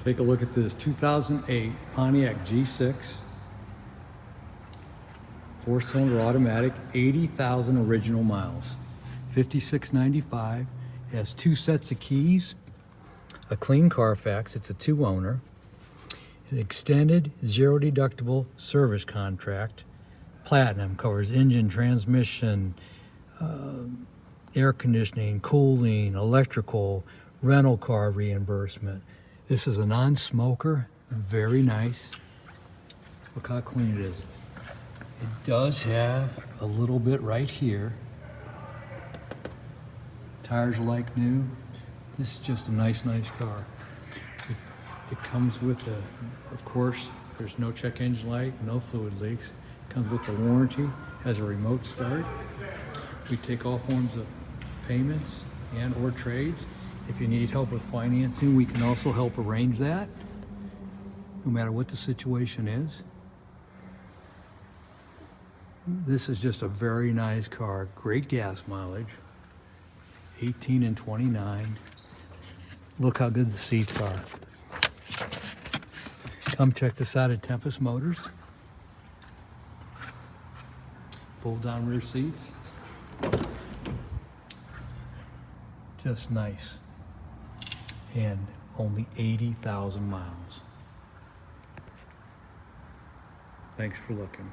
Take a look at this 2008 Pontiac G6, 4-cylinder automatic, 80,000 original miles, $56.95. It has 2 sets of keys, a clean Carfax, it's a 2-owner, an extended zero deductible service contract, platinum, covers engine, transmission, air conditioning, cooling, electrical, rental car reimbursement. This is a non-smoker, very nice. Look how clean it is. It does have a little bit right here. Tires are like new. This is just a nice car. It comes with of course, there's no check engine light, no fluid leaks. It comes with the warranty, has a remote start. We take all forms of payments and or trades. If you need help with financing, we can also help arrange that, no matter what the situation is. This is just a very nice car, great gas mileage, 18 and 29. Look how good the seats are. Come check this out at Tempest Motors. Fold down rear seats. Just nice. And only 80,000 miles. Thanks for looking.